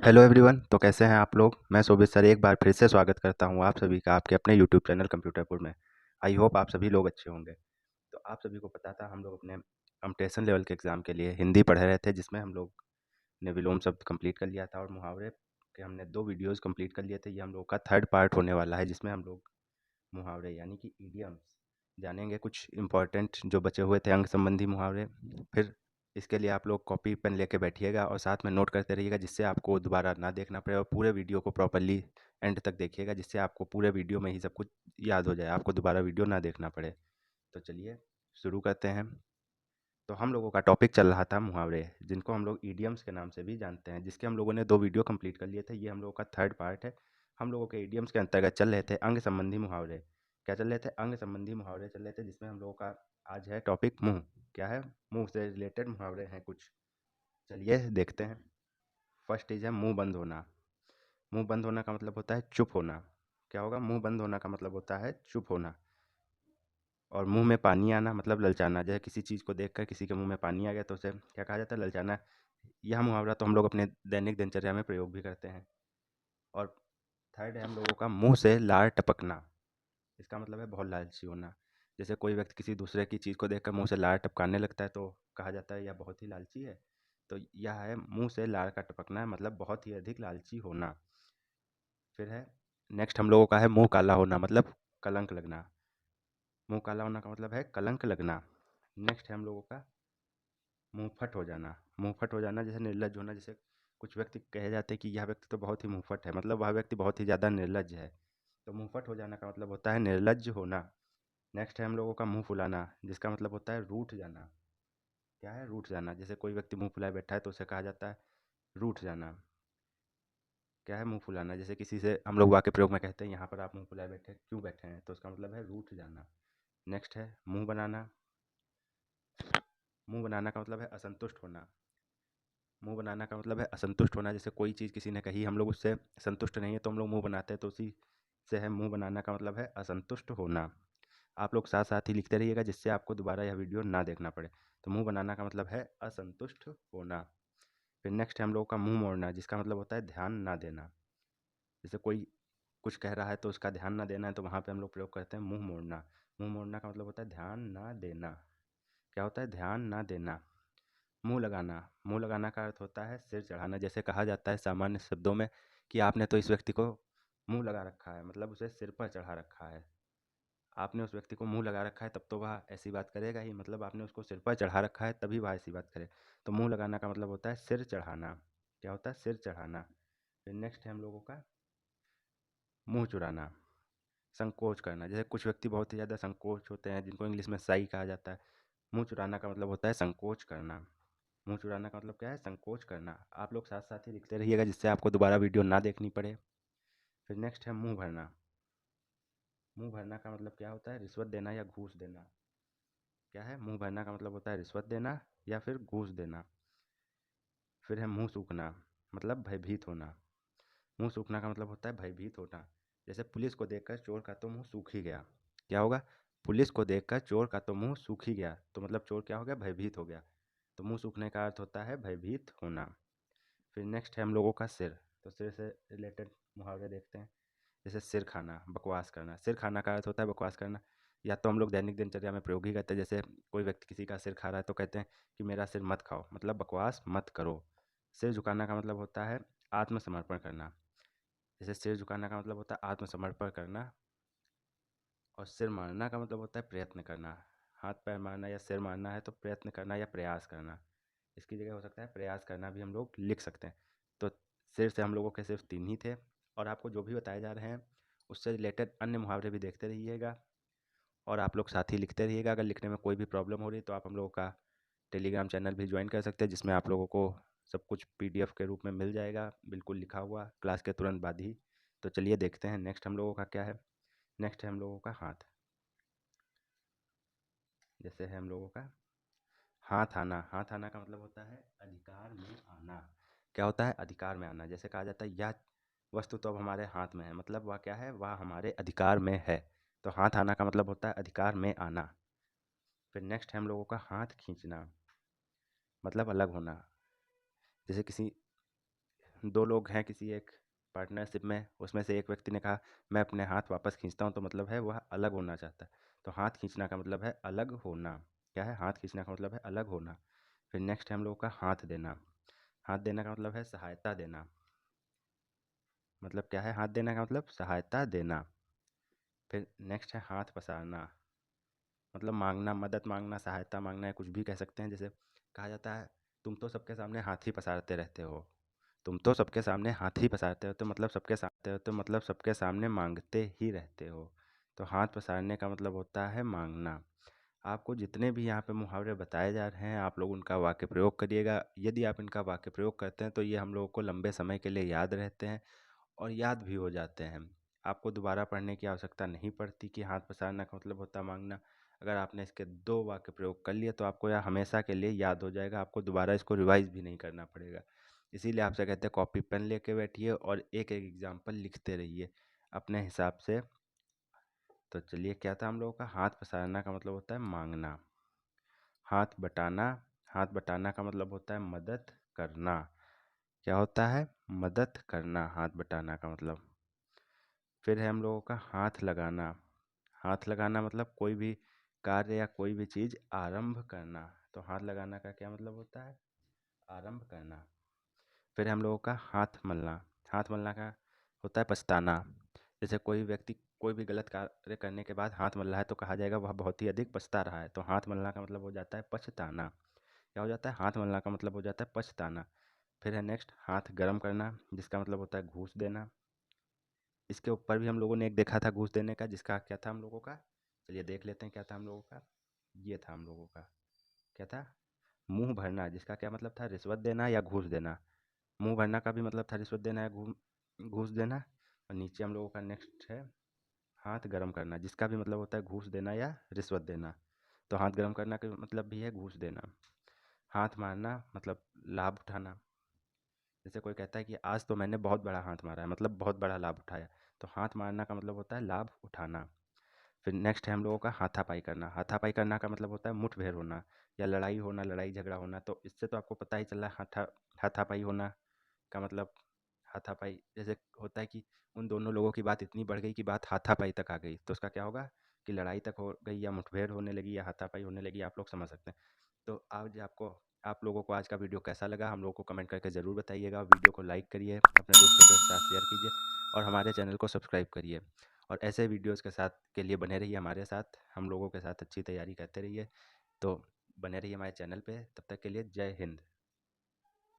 Hello everyone. तो कैसे हैं आप लोग। मैं शोभित सर एक बार फिर से स्वागत करता हूं आप सभी का आपके अपने यूट्यूब चैनल कंप्यूटरपुर में। आई होप आप सभी लोग अच्छे होंगे। तो आप सभी को पता था हम लोग अपने कंपटीशन लेवल के एग्ज़ाम के लिए हिंदी पढ़ रहे थे, जिसमें हम लोग ने विलोम शब्द कंप्लीट कर लिया था और मुहावरे के हमने 2 वीडियोज़ कंप्लीट कर लिए थे। ये हम लोग का थर्ड पार्ट होने वाला है, जिसमें हम लोग मुहावरे यानी कि इडियम्स जानेंगे, कुछ इंपॉर्टेंट जो बचे हुए थे अंग संबंधी मुहावरे। फिर इसके लिए आप लोग कॉपी पेन लेके बैठिएगा और साथ में नोट करते रहिएगा, जिससे आपको दोबारा ना देखना पड़े, और पूरे वीडियो को प्रॉपर्ली एंड तक देखिएगा, जिससे आपको पूरे वीडियो में ही सब कुछ याद हो जाए, आपको दोबारा वीडियो ना देखना पड़े। तो चलिए शुरू करते हैं। तो हम लोगों का टॉपिक चल रहा था मुहावरे, जिनको हम लोग ईडियम्स के नाम से भी जानते हैं, जिसके हम लोगों ने 2 वीडियो कंप्लीट कर लिए थे। ये हम लोगों का थर्ड पार्ट है। हम लोगों के ईडियम्स के अंतर्गत चल रहे थे अंग संबंधी मुहावरे। क्या चल रहे थे? अंग संबंधी मुहावरे चल रहे थे, जिसमें हम लोगों का आज है टॉपिक मुँह। क्या है? मुँह से रिलेटेड मुहावरे हैं कुछ। चलिए देखते हैं। फर्स्ट चीज़ है मुँह बंद होना। मुँह बंद होना का मतलब होता है चुप होना। क्या होगा? मुँह बंद होना का मतलब होता है चुप होना। और मुँह में पानी आना मतलब ललचाना। जैसे किसी चीज़ को देखकर किसी के मुँह में पानी आ गया तो उसे क्या कहा जाता है? ललचाना। यह मुहावरा तो हम लोग अपने दैनिक दिनचर्या में प्रयोग भी करते हैं। और थर्ड है हम लोगों का मुँह से लार टपकना। इसका मतलब है बहुत लालची होना। जैसे कोई व्यक्ति किसी दूसरे की चीज़ को देखकर मुँह से लार टपकाने लगता है तो कहा जाता है यह बहुत ही लालची है। तो यह है मुँह से लार का टपकना, मतलब बहुत ही अधिक लालची होना। फिर है नेक्स्ट हम लोगों का है मुँह काला होना, मतलब कलंक लगना। मुँह काला होना का मतलब है कलंक लगना। नेक्स्ट है हम लोगों का मुँहफट हो जाना। मुँहफट हो जाना जैसे निर्लज्ज होना। जैसे कुछ व्यक्ति कहे जाते हैं कि यह व्यक्ति तो बहुत ही मुँहफट है, मतलब वह व्यक्ति बहुत ही ज़्यादा निर्लज्ज है। तो मुँहफट हो जाना का मतलब होता है निर्लज्ज होना। नेक्स्ट है हम लोगों का मुँह फुलाना, जिसका मतलब होता है रूठ जाना। क्या है? रूठ जाना। जैसे कोई व्यक्ति मुँह फुलाए बैठा है तो उसे कहा जाता है रूठ जाना। क्या है? मुँह फुलाना। जैसे किसी से हम लोग वाक्य प्रयोग में कहते हैं यहाँ पर आप मुँह फुलाए बैठे क्यों बैठे हैं, तो उसका मतलब है रूठ जाना। नेक्स्ट है मुँह बनाना। मुँह बनाना का मतलब है असंतुष्ट होना। मुँह बनाना का मतलब है असंतुष्ट होना। जैसे कोई चीज़ किसी ने कही, हम लोग उससे संतुष्ट नहीं है तो हम लोग मुँह बनाते हैं, तो उसी से है मुँह बनाना का मतलब है असंतुष्ट होना। आप लोग साथ साथ ही लिखते रहिएगा, जिससे आपको दोबारा यह वीडियो ना देखना पड़े। तो मुँह बनाना का मतलब है असंतुष्ट होना। फिर नेक्स्ट है हम लोगों का मुँह मोड़ना, जिसका मतलब होता है ध्यान ना देना। जैसे कोई कुछ कह रहा है तो उसका ध्यान ना देना है, तो वहाँ पे हम लोग प्रयोग करते हैं मुँह मोड़ना। मुँह मोड़ना का मतलब होता है ध्यान ना देना। क्या होता है? ध्यान ना देना। मुँह लगाना। मुँह लगाना का अर्थ होता है सिर चढ़ाना। जैसे कहा जाता है सामान्य शब्दों में कि आपने तो इस व्यक्ति को मुँह लगा रखा है, मतलब उसे सिर पर चढ़ा रखा है। आपने उस व्यक्ति को मुँह लगा रखा है तब तो वह ऐसी बात करेगा ही, मतलब आपने उसको सिर पर चढ़ा रखा है तभी वह ऐसी बात करे। तो मुँह लगाना का मतलब होता है सिर चढ़ाना। क्या होता है? सिर चढ़ाना। फिर नेक्स्ट है हम लोगों का मुँह चुराना। संकोच करना। जैसे कुछ व्यक्ति बहुत ही ज़्यादा संकोच होते हैं, जिनको इंग्लिश में शाई कहा जाता है। मुँह चुराना का मतलब होता है संकोच करना। मुँह चुराना का मतलब क्या है? संकोच करना। आप लोग साथ साथ ही लिखते रहिएगा, जिससे आपको दोबारा वीडियो ना देखनी पड़े। फिर नेक्स्ट है मुँह भरना। मुँह भरना का मतलब क्या होता है? रिश्वत देना या घूस देना। क्या है? मुँह भरना का मतलब होता है रिश्वत देना या फिर घूस देना। फिर है मुँह सूखना, मतलब भयभीत होना। मुँह सूखना का मतलब होता है भयभीत होना। जैसे पुलिस को देखकर चोर का तो मुँह सूख ही गया। क्या होगा? पुलिस को देखकर चोर का तो मुँह सूख ही गया, तो मतलब चोर क्या हो गया? भयभीत हो गया। तो मुँह सूखने का अर्थ होता है भयभीत होना। फिर नेक्स्ट है हम लोगों का सिर। तो सिर से रिलेटेड मुहावरे देखते हैं। जैसे सिर खाना, बकवास करना। सिर खाना का अर्थ होता है बकवास करना। या तो हम लोग दैनिक दिनचर्या में प्रयोग ही करते हैं। जैसे कोई व्यक्ति किसी का सिर खा रहा है तो कहते हैं कि मेरा सिर मत खाओ, मतलब बकवास मत करो। सिर झुकाना का मतलब होता है आत्मसमर्पण करना। जैसे सिर झुकाना का मतलब होता है आत्मसमर्पण करना। और सिर मारना का मतलब होता है प्रयत्न करना। हाथ पैर मारना या सिर मारना है तो प्रयत्न करना या प्रयास करना। इसकी जगह हो सकता है प्रयास करना भी हम लोग लिख सकते हैं। तो सिर से हम लोगों के सिर्फ 3 ही थे, और आपको जो भी बताए जा रहे हैं उससे रिलेटेड अन्य मुहावरे भी देखते रहिएगा। और आप लोग साथ ही लिखते रहिएगा। अगर लिखने में कोई भी प्रॉब्लम हो रही है तो आप हम लोगों का टेलीग्राम चैनल भी ज्वाइन कर सकते हैं, जिसमें आप लोगों को सब कुछ पीडीएफ के रूप में मिल जाएगा, बिल्कुल लिखा हुआ, क्लास के तुरंत बाद ही। तो चलिए देखते हैं नेक्स्ट हम लोगों का क्या है। नेक्स्ट है हम लोगों का हाथ। जैसे है हम लोगों का हाथ आना। हाथ आना का मतलब होता है अधिकार में आना। क्या होता है? अधिकार में आना। जैसे कहा जाता है यह वस्तु तो अब हमारे हाथ में है, मतलब वह क्या है? वह हमारे अधिकार में है। तो हाथ आना का मतलब होता है अधिकार में आना। फिर नेक्स्ट है हम लोगों का हाथ खींचना, मतलब अलग होना। जैसे किसी दो लोग हैं किसी एक पार्टनरशिप में, उसमें से एक व्यक्ति ने कहा मैं अपने हाथ वापस खींचता हूँ, तो मतलब है वह अलग होना चाहता है। तो हाथ खींचना का मतलब है अलग होना। क्या है? हाथ खींचना का मतलब है अलग होना। फिर नेक्स्ट है हम लोगों का हाथ देना। हाथ देना का मतलब है सहायता देना। मतलब क्या है? हाथ देना का मतलब सहायता देना। फिर नेक्स्ट है हाथ पसारना। मतलब मांगना, मदद मांगना, सहायता मांगना, है कुछ भी कह सकते हैं। जैसे कहा जाता है तुम तो सबके सामने हाथ ही पसारते रहते हो। तुम तो सबके सामने हाथ ही पसारते हो, तो मतलब सबके सामने मांगते ही रहते हो। तो हाथ पसारने का मतलब होता है मांगना। आपको जितने भी यहाँ पे मुहावरे बताए जा रहे हैं, आप लोग उनका वाक्य प्रयोग करिएगा। यदि आप इनका वाक्य प्रयोग करते हैं तो ये हम लोगों को लंबे समय के लिए याद रहते हैं और याद भी हो जाते हैं। आपको दोबारा पढ़ने की आवश्यकता नहीं पड़ती कि हाथ पसारना का मतलब होता है मांगना। अगर आपने इसके 2 वाक्य प्रयोग कर लिए तो आपको यह हमेशा के लिए याद हो जाएगा, आपको दोबारा इसको रिवाइज़ भी नहीं करना पड़ेगा। इसीलिए आपसे कहते हैं कॉपी पेन लेके बैठिए और एक-एक एग्ज़ाम्पल लिखते रहिए अपने हिसाब से। तो चलिए, क्या था हम लोगों का? हाथ पसारना का मतलब होता है मांगना। हाथ बटाना, हाथ बटाना का मतलब होता है मदद करना। क्या होता है? मदद करना, हाथ बटाना का मतलब। फिर है हम लोगों का हाथ लगाना। हाथ लगाना मतलब कोई भी कार्य या कोई भी चीज़ आरंभ करना। तो हाथ लगाना का क्या मतलब होता है? आरंभ करना। फिर हम लोगों का हाथ मलना। हाथ मलना का होता है पछताना। जैसे कोई व्यक्ति कोई भी गलत कार्य करने के बाद हाथ मल रहा है तो कहा जाएगा वह बहुत ही अधिक पछता रहा है। तो हाथ मलना का मतलब हो जाता है पछताना। क्या हो जाता है? हाथ मलना का मतलब हो जाता है पछताना। फिर है नेक्स्ट हाथ गर्म करना, जिसका मतलब होता है घूस देना। इसके ऊपर भी हम लोगों ने एक देखा था घूस देने का, जिसका क्या था हम लोगों का? चलिए देख लेते हैं क्या था हम लोगों का। ये था हम लोगों का, क्या था? मुंह भरना, जिसका क्या मतलब था? रिश्वत देना या घूस देना। मुंह भरना का भी मतलब था रिश्वत देना या घूस देना। और नीचे हम लोगों का नेक्स्ट है हाथ गर्म करना, जिसका भी मतलब होता है घूस देना या रिश्वत देना। तो हाथ गर्म करना का मतलब भी है घूस देना। हाथ मारना मतलब लाभ उठाना। जैसे कोई कहता है कि आज तो मैंने बहुत बड़ा हाथ मारा है, मतलब बहुत बड़ा लाभ उठाया। तो हाथ मारना का मतलब होता है लाभ उठाना। फिर नेक्स्ट है हम लोगों का हाथापाई करना। हाथापाई करना का मतलब होता है मुठभेड़ होना या लड़ाई होना, लड़ाई झगड़ा होना। तो इससे तो आपको पता ही चल रहा है हाथापाई होना का मतलब। हाथापाई जैसे होता है कि उन दोनों लोगों की बात इतनी बढ़ गई कि बात हाथापाई तक आ गई, तो उसका क्या होगा कि लड़ाई तक हो गई या मुठभेड़ होने लगी या हाथापाई होने लगी। आप लोग समझ सकते हैं। तो आज आप लोगों को आज का वीडियो कैसा लगा हम लोगों को कमेंट करके ज़रूर बताइएगा। वीडियो को लाइक करिए, अपने दोस्तों के साथ शेयर कीजिए और हमारे चैनल को सब्सक्राइब करिए। और ऐसे वीडियोज़ के लिए बने रहिए हमारे साथ, हम लोगों के साथ अच्छी तैयारी करते रहिए। तो बने रहिए हमारे चैनल पे। तब तक के लिए जय हिंद।